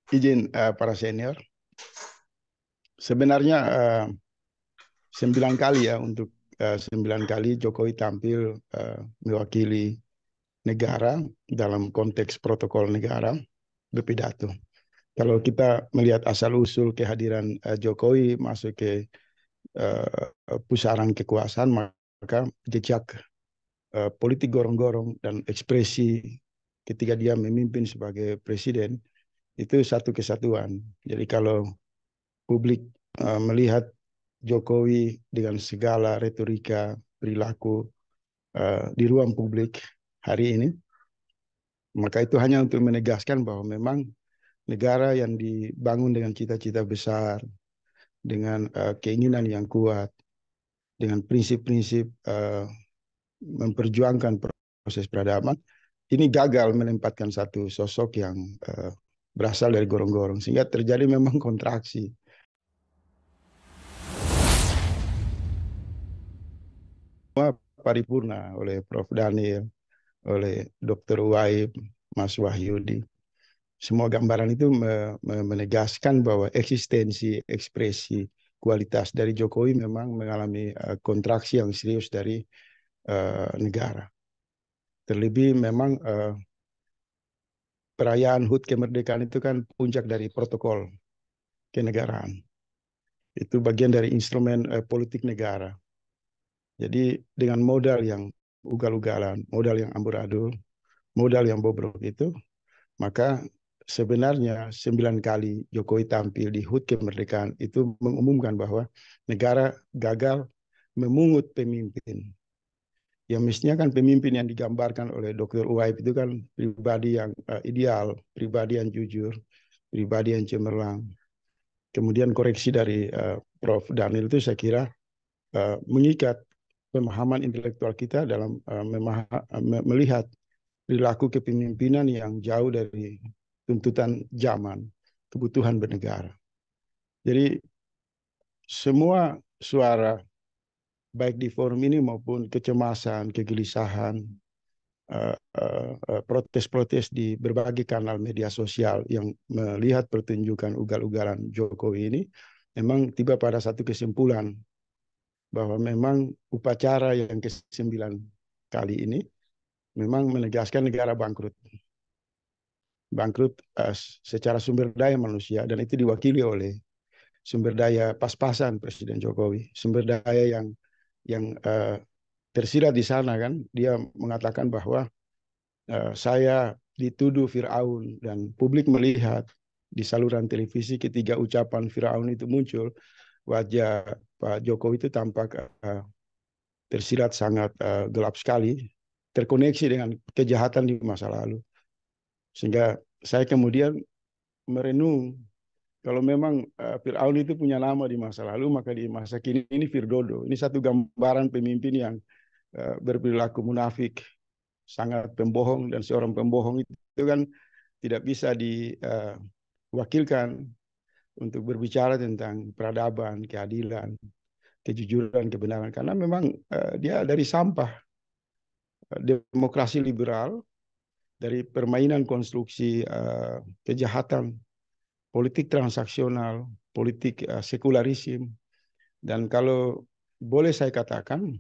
Izin para senior, sebenarnya 9 kali ya untuk 9 kali Jokowi tampil mewakili negara dalam konteks protokol negara berpidato. Kalau kita melihat asal-usul kehadiran Jokowi masuk ke pusaran kekuasaan, maka jejak politik gorong-gorong dan ekspresi ketika dia memimpin sebagai presiden itu satu kesatuan. Jadi kalau publik melihat Jokowi dengan segala retorika perilaku di ruang publik hari ini, maka itu hanya untuk menegaskan bahwa memang negara yang dibangun dengan cita-cita besar, dengan keinginan yang kuat, dengan prinsip-prinsip memperjuangkan proses peradaban, ini gagal menempatkan satu sosok yang berasal dari gorong-gorong, sehingga terjadi memang kontraksi. Paripurna oleh Prof. Daniel, oleh Dr. Waib, Mas Wahyudi. Semua gambaran itu menegaskan bahwa eksistensi, ekspresi, kualitas dari Jokowi memang mengalami kontraksi yang serius dari negara. Terlebih memang perayaan HUT kemerdekaan itu kan puncak dari protokol kenegaraan. Itu bagian dari instrumen politik negara. Jadi dengan modal yang ugal-ugalan, modal yang amburadul, modal yang bobrok itu, maka sebenarnya 9 kali Jokowi tampil di HUT kemerdekaan itu mengumumkan bahwa negara gagal memungut pemimpin. Yang mestinya kan pemimpin yang digambarkan oleh Dr. Uwaib itu kan pribadi yang ideal, pribadi yang jujur, pribadi yang cemerlang. Kemudian koreksi dari Prof. Daniel itu saya kira mengikat pemahaman intelektual kita dalam melihat perilaku kepemimpinan yang jauh dari tuntutan zaman, kebutuhan bernegara. Jadi semua suara, baik di forum ini maupun kecemasan, kegelisahan, protes-protes di berbagai kanal media sosial yang melihat pertunjukan ugal-ugalan Jokowi ini, memang tiba pada satu kesimpulan bahwa memang upacara yang ke-9 kali ini memang menegaskan negara bangkrut. Bangkrut secara sumber daya manusia, dan itu diwakili oleh sumber daya pas-pasan Presiden Jokowi, sumber daya yang tersirat di sana kan. Dia mengatakan bahwa saya dituduh Firaun, dan publik melihat di saluran televisi ketika ucapan Firaun itu muncul, wajah Pak Jokowi itu tampak tersirat sangat gelap sekali, terkoneksi dengan kejahatan di masa lalu. Sehingga saya kemudian merenung, kalau memang Fir'aun itu punya nama di masa lalu, maka di masa kini ini Firdodo. Ini satu gambaran pemimpin yang berperilaku munafik, sangat pembohong, dan seorang pembohong itu kan tidak bisa diwakilkan untuk berbicara tentang peradaban, keadilan, kejujuran, kebenaran. Karena memang dia dari sampah demokrasi liberal, dari permainan konstruksi kejahatan, politik transaksional, politik sekularisme. Dan kalau boleh saya katakan,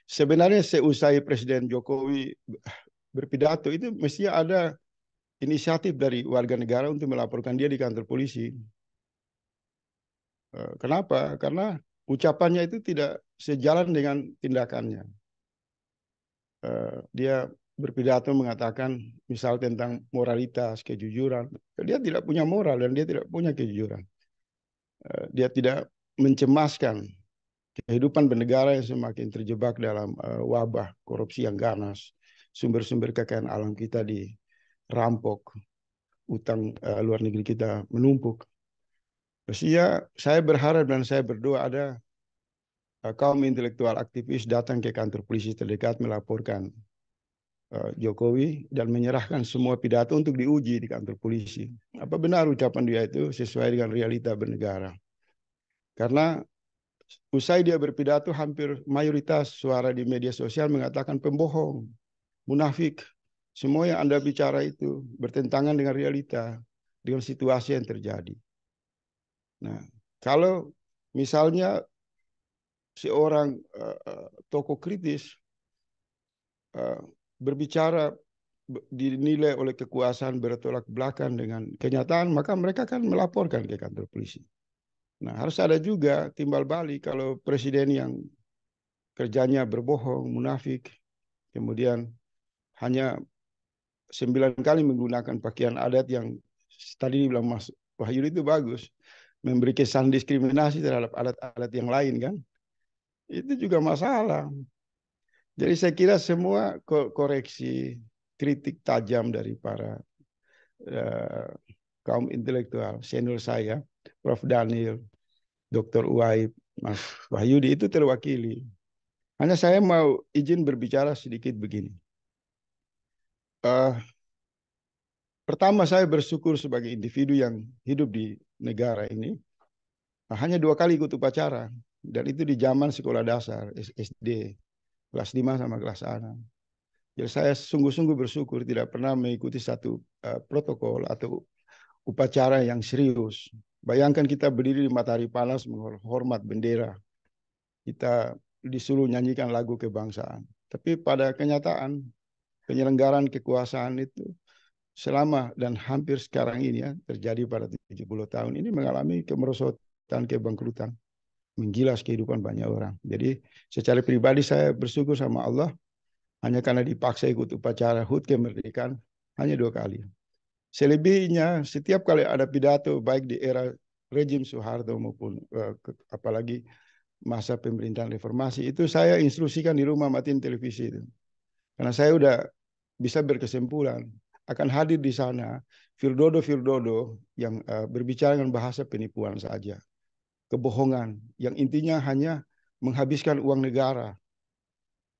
sebenarnya seusai Presiden Jokowi berpidato itu mestinya ada inisiatif dari warga negara untuk melaporkan dia di kantor polisi. Kenapa? Karena ucapannya itu tidak sejalan dengan tindakannya. Dia berpidato mengatakan misal tentang moralitas, kejujuran. Dia tidak punya moral dan dia tidak punya kejujuran. Dia tidak mencemaskan kehidupan bernegara yang semakin terjebak dalam wabah korupsi yang ganas, sumber-sumber kekayaan alam kita dirampok, utang luar negeri kita menumpuk. Mestinya saya berharap dan saya berdoa ada kaum intelektual aktivis datang ke kantor polisi terdekat melaporkan Jokowi dan menyerahkan semua pidato untuk diuji di kantor polisi. Apa benar ucapan dia itu sesuai dengan realita bernegara? Karena usai dia berpidato, hampir mayoritas suara di media sosial mengatakan pembohong, munafik. Semua yang Anda bicara itu bertentangan dengan realita. dengan situasi yang terjadi. Nah, kalau misalnya seorang tokoh kritis uh, berbicara dinilai oleh kekuasaan bertolak belakang dengan kenyataan, maka mereka akan melaporkan ke kantor polisi. Nah, harus ada juga timbal balik kalau presiden yang kerjanya berbohong, munafik, kemudian hanya 9 kali menggunakan pakaian adat yang tadi dibilang Mas Wahyu itu bagus, memberi kesan diskriminasi terhadap adat-adat yang lain kan, itu juga masalah. Jadi saya kira semua koreksi, kritik tajam dari para uh, kaum intelektual senior saya, Prof. Daniel, Dr. Uwaib, Mas Wahyudi itu terwakili. Hanya saya mau izin berbicara sedikit begini. Pertama, saya bersyukur sebagai individu yang hidup di negara ini. Hanya 2 kali ikut upacara, dan itu di zaman sekolah dasar, SD, kelas 5 sama kelas 6. Jadi saya sungguh-sungguh bersyukur tidak pernah mengikuti satu protokol atau upacara yang serius. Bayangkan kita berdiri di matahari panas menghormat bendera. Kita disuruh nyanyikan lagu kebangsaan. Tapi pada kenyataan, penyelenggaraan kekuasaan itu selama dan hampir sekarang ini ya, terjadi pada 70 tahun ini mengalami kemerosotan, kebangkrutan, menggilas kehidupan banyak orang. Jadi secara pribadi saya bersyukur sama Allah hanya karena dipaksa ikut upacara HUT kemerdekaan hanya 2 kali. Selebihnya setiap kali ada pidato baik di era rejim Soeharto maupun apalagi masa pemerintahan reformasi itu saya instruksikan di rumah matiin televisi itu. Karena saya udah bisa berkesimpulan akan hadir di sana Firdodo yang berbicara dengan bahasa penipuan saja. Kebohongan yang intinya hanya menghabiskan uang negara.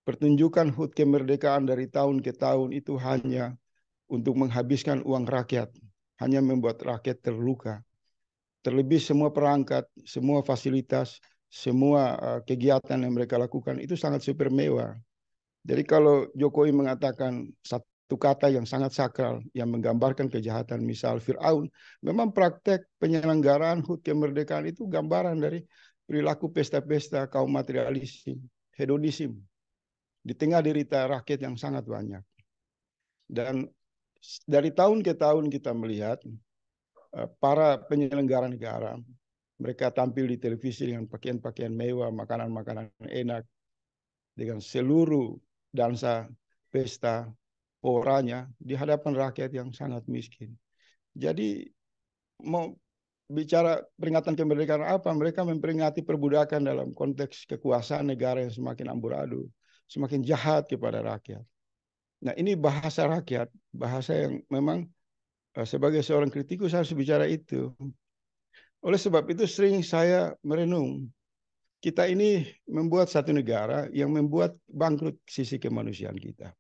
Pertunjukan HUT kemerdekaan dari tahun ke tahun itu hanya untuk menghabiskan uang rakyat. Hanya membuat rakyat terluka. Terlebih semua perangkat, semua fasilitas, semua kegiatan yang mereka lakukan itu sangat super mewah. Jadi kalau Jokowi mengatakan satu kata yang sangat sakral yang menggambarkan kejahatan, misal Fir'aun, memang praktek penyelenggaraan HUT kemerdekaan itu gambaran dari perilaku pesta-pesta kaum materialisme, hedonisme di tengah derita rakyat yang sangat banyak. Dan dari tahun ke tahun kita melihat para penyelenggara negara, mereka tampil di televisi dengan pakaian-pakaian mewah, makanan-makanan enak, dengan seluruh dansa, pesta, poranya di hadapan rakyat yang sangat miskin. Jadi mau bicara peringatan kemerdekaan apa? Mereka memperingati perbudakan dalam konteks kekuasaan negara yang semakin amburadul, semakin jahat kepada rakyat. Nah ini bahasa rakyat, bahasa yang memang sebagai seorang kritikus harus bicara itu. Oleh sebab itu sering saya merenung, kita ini membuat satu negara yang membuat bangkrut sisi kemanusiaan kita.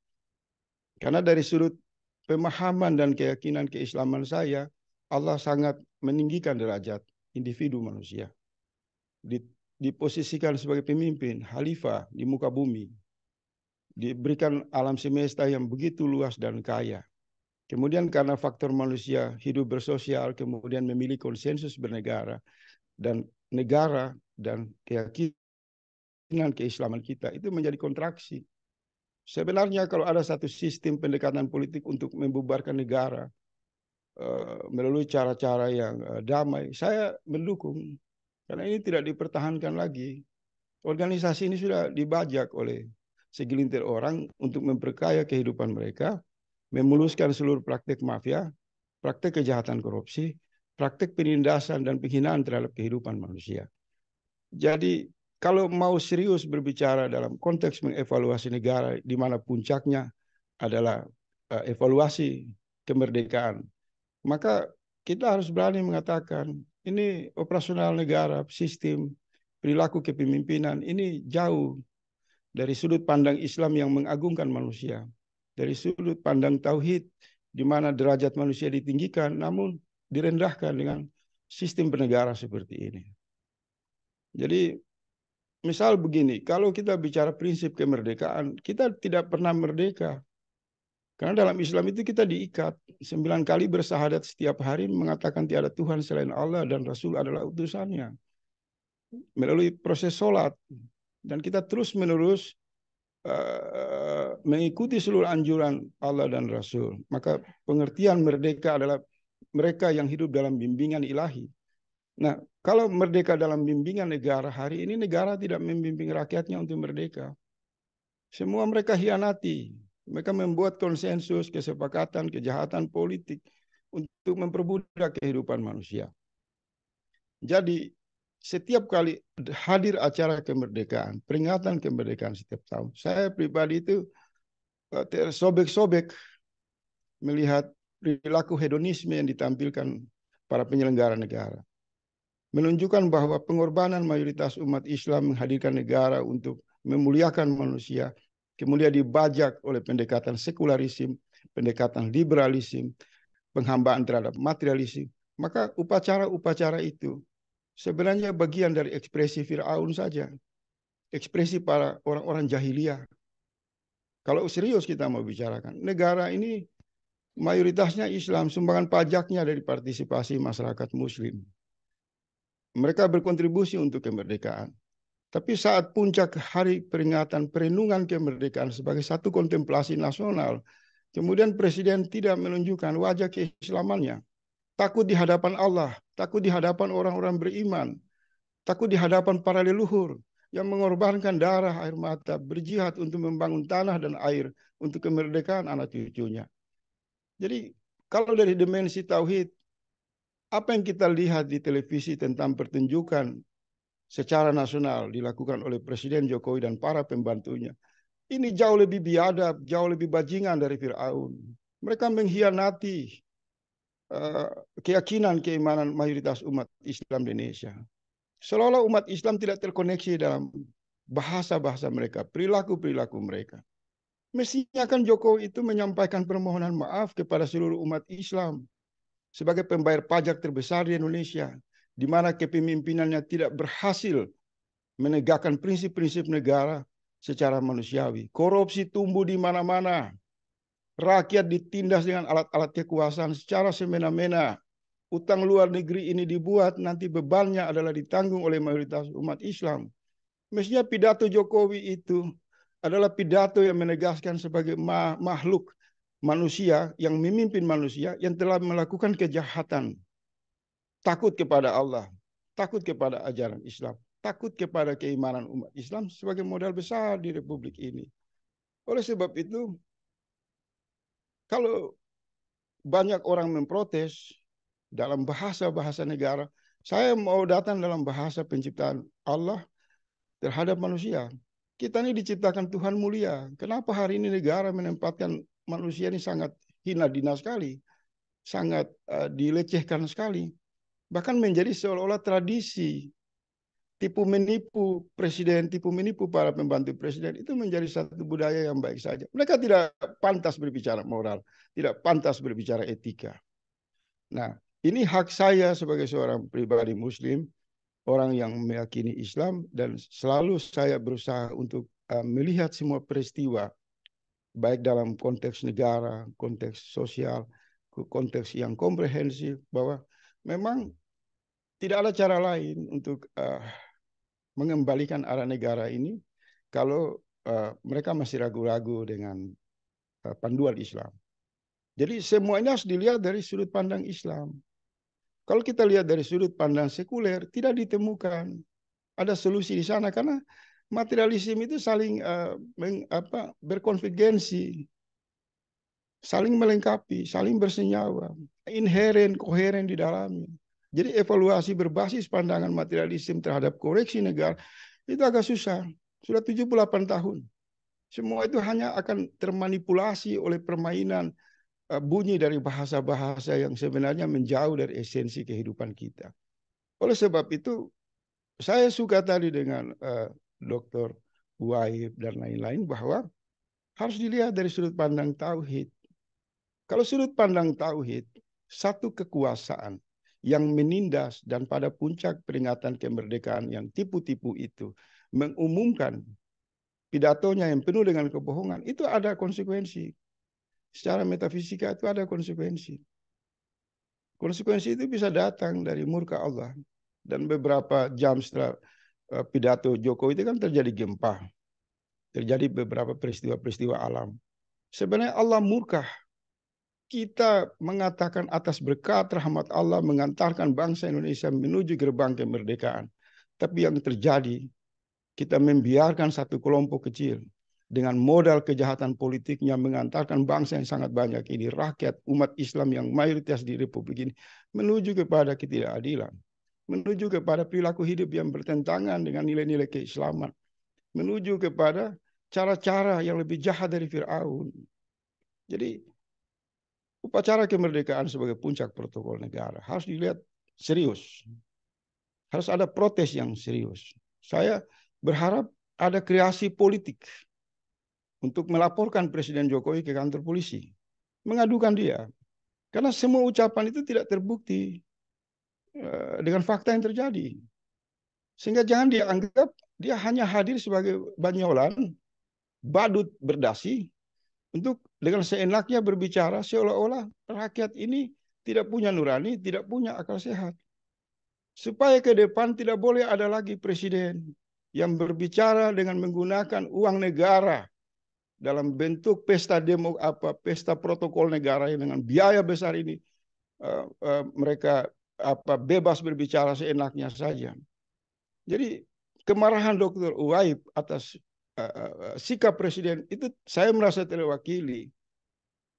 Karena dari sudut pemahaman dan keyakinan keislaman saya, Allah sangat meninggikan derajat individu manusia. Diposisikan sebagai pemimpin, khalifah di muka bumi. Diberikan alam semesta yang begitu luas dan kaya. Kemudian karena faktor manusia hidup bersosial, kemudian memilih konsensus bernegara, dan negara dan keyakinan keislaman kita itu menjadi kontraksi. Sebenarnya kalau ada satu sistem pendekatan politik untuk membubarkan negara melalui cara-cara yang damai, saya mendukung. Karena ini tidak dipertahankan lagi. Organisasi ini sudah dibajak oleh segelintir orang untuk memperkaya kehidupan mereka, memuluskan seluruh praktek mafia, praktek kejahatan korupsi, praktek penindasan dan penghinaan terhadap kehidupan manusia. Jadi kalau mau serius berbicara dalam konteks mengevaluasi negara di mana puncaknya adalah evaluasi kemerdekaan, maka kita harus berani mengatakan ini operasional negara, sistem, perilaku kepemimpinan ini jauh dari sudut pandang Islam yang mengagungkan manusia. Dari sudut pandang tauhid di mana derajat manusia ditinggikan namun direndahkan dengan sistem bernegara seperti ini. Jadi misal begini, kalau kita bicara prinsip kemerdekaan, kita tidak pernah merdeka. Karena dalam Islam itu kita diikat 9 kali bersahadat setiap hari mengatakan tiada Tuhan selain Allah dan Rasul adalah utusannya. Melalui proses sholat. Dan kita terus menerus mengikuti seluruh anjuran Allah dan Rasul. Maka pengertian merdeka adalah mereka yang hidup dalam bimbingan ilahi. Nah, kalau merdeka dalam bimbingan negara, hari ini negara tidak membimbing rakyatnya untuk merdeka. Semua mereka hianati. Mereka membuat konsensus, kesepakatan, kejahatan politik untuk memperbudak kehidupan manusia. Jadi, setiap kali hadir acara kemerdekaan, peringatan kemerdekaan setiap tahun, saya pribadi itu tersobek-sobek melihat perilaku hedonisme yang ditampilkan para penyelenggara negara. Menunjukkan bahwa pengorbanan mayoritas umat Islam menghadirkan negara untuk memuliakan manusia, kemudian dibajak oleh pendekatan sekularisme, pendekatan liberalisme, penghambaan terhadap materialisme. Maka upacara-upacara itu sebenarnya bagian dari ekspresi Fir'aun saja. Ekspresi para orang-orang jahiliyah. Kalau serius kita mau bicarakan, negara ini mayoritasnya Islam, sumbangan pajaknya dari partisipasi masyarakat Muslim. Mereka berkontribusi untuk kemerdekaan. Tapi saat puncak hari peringatan perenungan kemerdekaan sebagai satu kontemplasi nasional, kemudian Presiden tidak menunjukkan wajah keislamannya. Takut di hadapan Allah, takut di hadapan orang-orang beriman, takut di hadapan para leluhur yang mengorbankan darah, air mata, berjihad untuk membangun tanah dan air untuk kemerdekaan anak cucunya. Jadi kalau dari dimensi tauhid, apa yang kita lihat di televisi tentang pertunjukan secara nasional dilakukan oleh Presiden Jokowi dan para pembantunya, ini jauh lebih biadab, jauh lebih bajingan dari Fir'aun. Mereka mengkhianati keyakinan, keimanan mayoritas umat Islam di Indonesia. Seolah-olah umat Islam tidak terkoneksi dalam bahasa-bahasa mereka, perilaku-perilaku mereka. Mestinya kan Jokowi itu menyampaikan permohonan maaf kepada seluruh umat Islam sebagai pembayar pajak terbesar di Indonesia, di mana kepemimpinannya tidak berhasil menegakkan prinsip-prinsip negara secara manusiawi. Korupsi tumbuh di mana-mana. Rakyat ditindas dengan alat-alat kekuasaan secara semena-mena. Utang luar negeri ini dibuat, nanti bebannya adalah ditanggung oleh mayoritas umat Islam. Mestinya pidato Jokowi itu adalah pidato yang menegaskan sebagai makhluk manusia yang memimpin manusia yang telah melakukan kejahatan. Takut kepada Allah, takut kepada ajaran Islam, takut kepada keimanan umat Islam sebagai modal besar di Republik ini. Oleh sebab itu, kalau banyak orang memprotes dalam bahasa-bahasa negara, saya mau datang dalam bahasa penciptaan Allah terhadap manusia. Kita ini diciptakan Tuhan mulia. Kenapa hari ini negara menempatkan manusia ini sangat hina dina sekali, sangat dilecehkan sekali, bahkan menjadi seolah-olah tradisi tipu menipu presiden, tipu menipu para pembantu presiden itu menjadi satu budaya yang baik saja. Mereka tidak pantas berbicara moral, tidak pantas berbicara etika. Nah, ini hak saya sebagai seorang pribadi Muslim, orang yang meyakini Islam, dan selalu saya berusaha untuk melihat semua peristiwa, baik dalam konteks negara, konteks sosial, konteks yang komprehensif, bahwa memang tidak ada cara lain untuk mengembalikan arah negara ini kalau mereka masih ragu-ragu dengan panduan Islam. Jadi semuanya harus dilihat dari sudut pandang Islam. Kalau kita lihat dari sudut pandang sekuler, tidak ditemukan ada solusi di sana karena materialisme itu saling berkonvergensi, saling melengkapi, saling bersenyawa, inheren, koheren di dalamnya. Jadi evaluasi berbasis pandangan materialisme terhadap koreksi negara itu agak susah. Sudah 78 tahun. Semua itu hanya akan termanipulasi oleh permainan bunyi dari bahasa-bahasa yang sebenarnya menjauh dari esensi kehidupan kita. Oleh sebab itu, saya suka tadi dengan Dr. Waib dan lain-lain bahwa harus dilihat dari sudut pandang tauhid. Kalau sudut pandang tauhid, satu kekuasaan yang menindas dan pada puncak peringatan kemerdekaan yang tipu-tipu itu mengumumkan pidatonya yang penuh dengan kebohongan, itu ada konsekuensi. secara metafisika itu ada konsekuensi. Konsekuensi itu bisa datang dari murka Allah. Dan beberapa jam setelah pidato Jokowi itu kan terjadi gempa. Terjadi beberapa peristiwa-peristiwa alam. Sebenarnya Allah murka. Kita mengatakan atas berkat rahmat Allah mengantarkan bangsa Indonesia menuju gerbang kemerdekaan. Tapi yang terjadi, kita membiarkan satu kelompok kecil dengan modal kejahatan politiknya mengantarkan bangsa yang sangat banyak ini, rakyat, umat Islam yang mayoritas di Republik ini, menuju kepada ketidakadilan, menuju kepada perilaku hidup yang bertentangan dengan nilai-nilai keislaman, menuju kepada cara-cara yang lebih jahat dari Fir'aun. Jadi, upacara kemerdekaan sebagai puncak protokol negara harus dilihat serius. Harus ada protes yang serius. Saya berharap ada kreasi politik untuk melaporkan Presiden Jokowi ke kantor polisi. Mengadukan dia. Karena semua ucapan itu tidak terbukti dengan fakta yang terjadi. Sehingga jangan dianggap dia hanya hadir sebagai banyolan, badut berdasi, untuk dengan seenaknya berbicara seolah-olah rakyat ini tidak punya nurani, tidak punya akal sehat. Supaya ke depan tidak boleh ada lagi presiden yang berbicara dengan menggunakan uang negara dalam bentuk pesta pesta protokol negara yang dengan biaya besar ini mereka bebas berbicara seenaknya saja. Jadi kemarahan Dr. Uwaib atas sikap presiden itu saya merasa terwakili.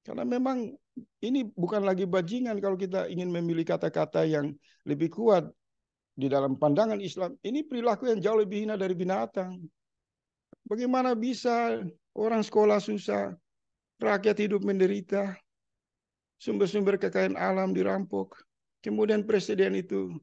Karena memang ini bukan lagi bajingan kalau kita ingin memilih kata-kata yang lebih kuat di dalam pandangan Islam. Ini perilaku yang jauh lebih hina dari binatang. Bagaimana bisa orang sekolah susah, rakyat hidup menderita, sumber-sumber kekayaan alam dirampok, kemudian presiden itu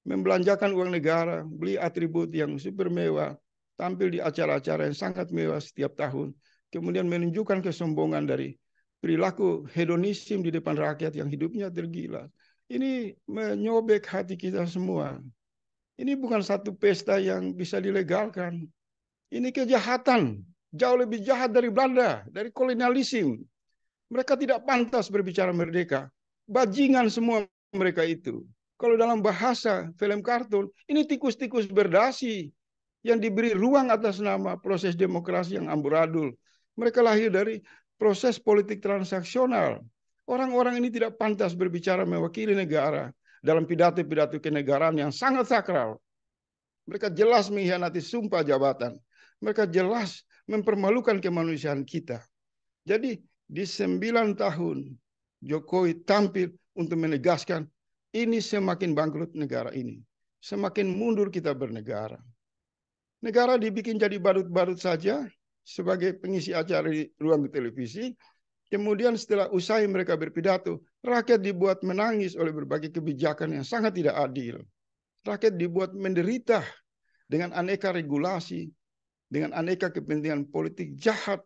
membelanjakan uang negara, beli atribut yang super mewah, tampil di acara-acara yang sangat mewah setiap tahun, kemudian menunjukkan kesombongan dari perilaku hedonisme di depan rakyat yang hidupnya tergila. Ini menyobek hati kita semua. Ini bukan satu pesta yang bisa dilegalkan. Ini kejahatan, jauh lebih jahat dari Belanda, dari kolonialisme. Mereka tidak pantas berbicara merdeka. Bajingan semua mereka itu. Kalau dalam bahasa film kartun, ini tikus-tikus berdasi yang diberi ruang atas nama proses demokrasi yang amburadul. Mereka lahir dari proses politik transaksional. Orang-orang ini tidak pantas berbicara mewakili negara dalam pidato-pidato kenegaraan yang sangat sakral. Mereka jelas mengkhianati sumpah jabatan. Mereka jelas mempermalukan kemanusiaan kita. Jadi di 9 tahun Jokowi tampil untuk menegaskan ini semakin bangkrut negara ini. Semakin mundur kita bernegara. Negara dibikin jadi badut-badut saja sebagai pengisi acara di ruang televisi. Kemudian setelah usai mereka berpidato, rakyat dibuat menangis oleh berbagai kebijakan yang sangat tidak adil. Rakyat dibuat menderita dengan aneka regulasi, dengan aneka kepentingan politik jahat.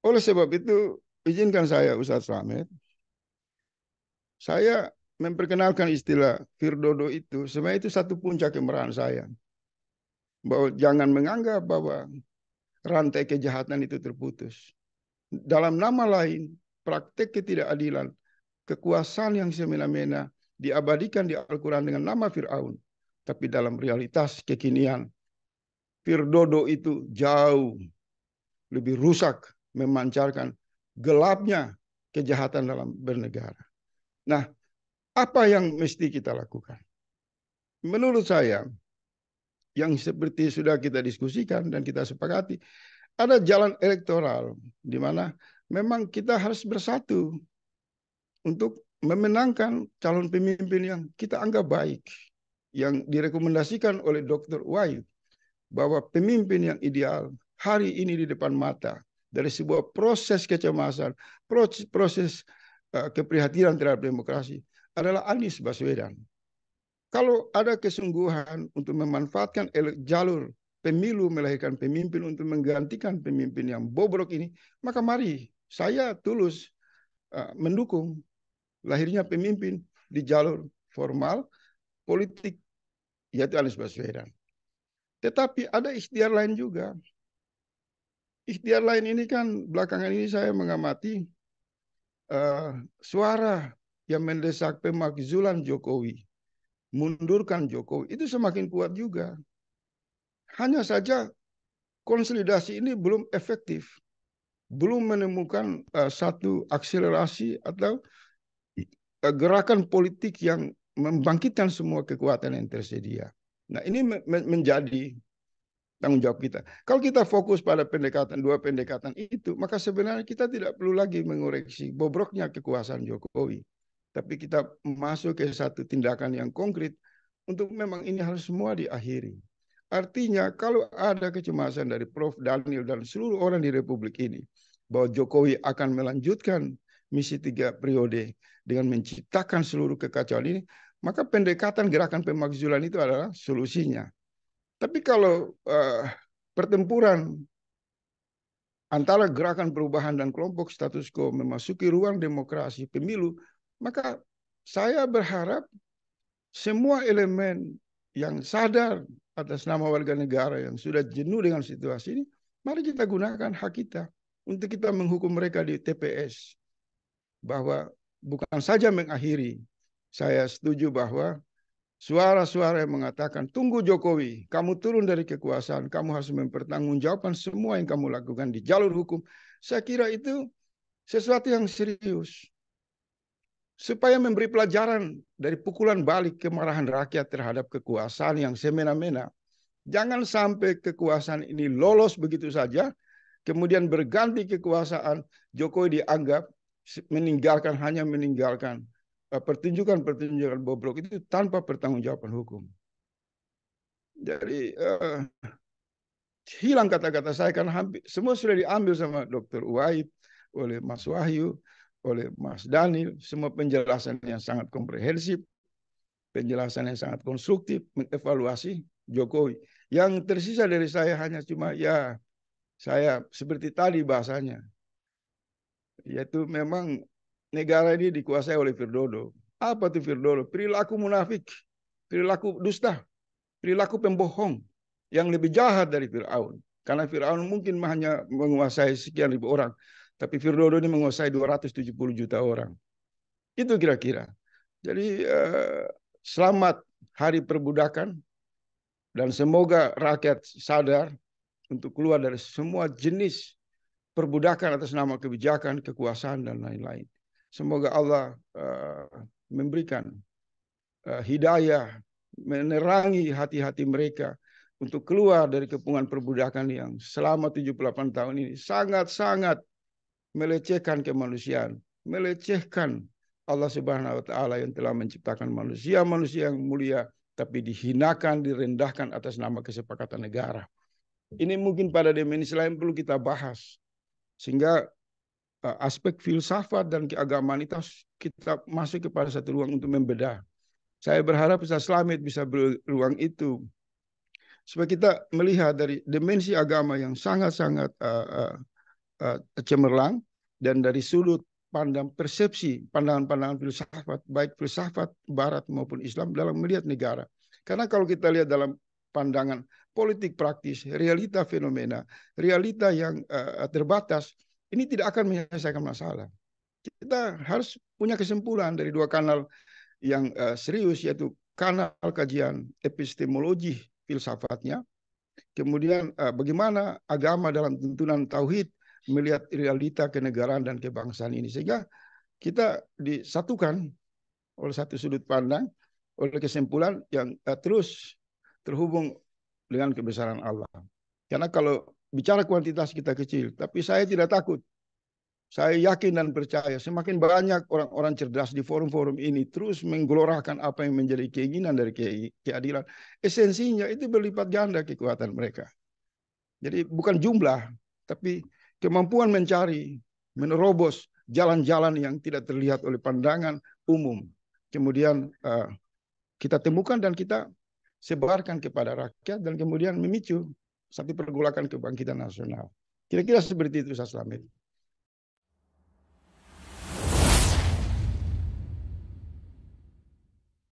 Oleh sebab itu, izinkan saya, Ustaz Slamet, saya memperkenalkan istilah Firdodo itu, sebenarnya itu satu puncak kemarahan saya. Bahwa jangan menganggap bahwa rantai kejahatan itu terputus. Dalam nama lain, praktek ketidakadilan, kekuasaan yang semena-mena diabadikan di Al-Quran dengan nama Fir'aun. Tapi dalam realitas kekinian, Firdodo itu jauh lebih rusak, memancarkan gelapnya kejahatan dalam bernegara. Nah, apa yang mesti kita lakukan? Menurut saya, yang seperti sudah kita diskusikan dan kita sepakati, ada jalan elektoral di mana memang kita harus bersatu untuk memenangkan calon pemimpin yang kita anggap baik, yang direkomendasikan oleh Dr. Uwaib, bahwa pemimpin yang ideal hari ini di depan mata dari sebuah proses kecemasan, proses keprihatinan terhadap demokrasi adalah Anies Baswedan. Kalau ada kesungguhan untuk memanfaatkan jalur pemilu melahirkan pemimpin untuk menggantikan pemimpin yang bobrok ini, maka mari saya tulus mendukung lahirnya pemimpin di jalur formal politik, yaitu Anies Baswedan. Tetapi ada ikhtiar lain juga. Ikhtiar lain ini kan belakangan ini saya mengamati suara yang mendesak pemakzulan Jokowi, mundurkan Jokowi, itu semakin kuat juga. Hanya saja konsolidasi ini belum efektif, belum menemukan satu akselerasi atau gerakan politik yang membangkitkan semua kekuatan yang tersedia. Nah, ini menjadi tanggung jawab kita. Kalau kita fokus pada dua pendekatan itu, maka sebenarnya kita tidak perlu lagi mengoreksi bobroknya kekuasaan Jokowi. Tapi kita masuk ke satu tindakan yang konkret untuk memang ini harus semua diakhiri. Artinya kalau ada kecemasan dari Prof. Daniel dan seluruh orang di Republik ini bahwa Jokowi akan melanjutkan misi 3 periode dengan menciptakan seluruh kekacauan ini, maka pendekatan gerakan pemakzulan itu adalah solusinya. Tapi kalau pertempuran antara gerakan perubahan dan kelompok status quo memasuki ruang demokrasi pemilu, maka saya berharap semua elemen yang sadar atas nama warga negara yang sudah jenuh dengan situasi ini, mari kita gunakan hak kita untuk kita menghukum mereka di TPS. Bahwa bukan saja mengakhiri, saya setuju bahwa suara-suara yang mengatakan, tunggu Jokowi, kamu turun dari kekuasaan, kamu harus mempertanggungjawabkan semua yang kamu lakukan di jalur hukum. Saya kira itu sesuatu yang serius. Supaya memberi pelajaran dari pukulan balik kemarahan rakyat terhadap kekuasaan yang semena-mena. Jangan sampai kekuasaan ini lolos begitu saja, kemudian berganti kekuasaan, Jokowi dianggap hanya meninggalkan pertunjukan-pertunjukan bobrok itu tanpa pertanggungjawaban hukum. Jadi hilang kata-kata saya karena hampir semua sudah diambil sama Dr. Uwaib, oleh Mas Wahyu, oleh Mas Daniel, semua penjelasan yang sangat komprehensif, penjelasan yang sangat konstruktif, mengevaluasi Jokowi. Yang tersisa dari saya hanya cuma ya saya seperti tadi bahasanya, yaitu memang negara ini dikuasai oleh Firdodo. Apa itu Firdodo? Perilaku munafik, perilaku dusta, perilaku pembohong yang lebih jahat dari Fir'aun. Karena Fir'aun mungkin hanya menguasai sekian ribu orang, tapi Firdodo ini menguasai 270 juta orang. Itu kira-kira. Jadi selamat hari perbudakan dan semoga rakyat sadar untuk keluar dari semua jenis perbudakan atas nama kebijakan, kekuasaan, dan lain-lain. Semoga Allah memberikan hidayah, menerangi hati-hati mereka untuk keluar dari kepungan perbudakan yang selama 78 tahun ini sangat-sangat melecehkan kemanusiaan, melecehkan Allah Subhanahu wa taala yang telah menciptakan manusia yang mulia, tapi dihinakan, direndahkan atas nama kesepakatan negara. Ini mungkin pada dimensi lain perlu kita bahas. Sehingga aspek filsafat dan keagamaan itu kita masuk kepada satu ruang untuk membedah. Saya berharap Ustaz Slamet bisa beruang itu supaya kita melihat dari dimensi agama yang sangat-sangat cemerlang dan dari sudut pandang persepsi, pandangan-pandangan filsafat, baik filsafat Barat maupun Islam dalam melihat negara. Karena kalau kita lihat dalam pandangan politik praktis, realita fenomena, realita yang terbatas, ini tidak akan menyelesaikan masalah. Kita harus punya kesimpulan dari dua kanal yang serius, yaitu kanal kajian epistemologi filsafatnya, kemudian bagaimana agama dalam tuntunan tauhid melihat realita kenegaraan dan kebangsaan ini, sehingga kita disatukan oleh satu sudut pandang, oleh kesimpulan yang terus terhubung dengan kebesaran Allah. Karena kalau bicara kuantitas kita kecil, tapi saya tidak takut. Saya yakin dan percaya semakin banyak orang-orang cerdas di forum-forum ini terus menggelorakan apa yang menjadi keinginan dari keadilan. Esensinya itu berlipat ganda kekuatan mereka. Jadi bukan jumlah, tapi kemampuan mencari, menerobos jalan-jalan yang tidak terlihat oleh pandangan umum. Kemudian kita temukan dan kita sebarkan kepada rakyat dan kemudian memicu satu pergolakan kebangkitan nasional. Kira-kira seperti itu, Ustaz Slamet.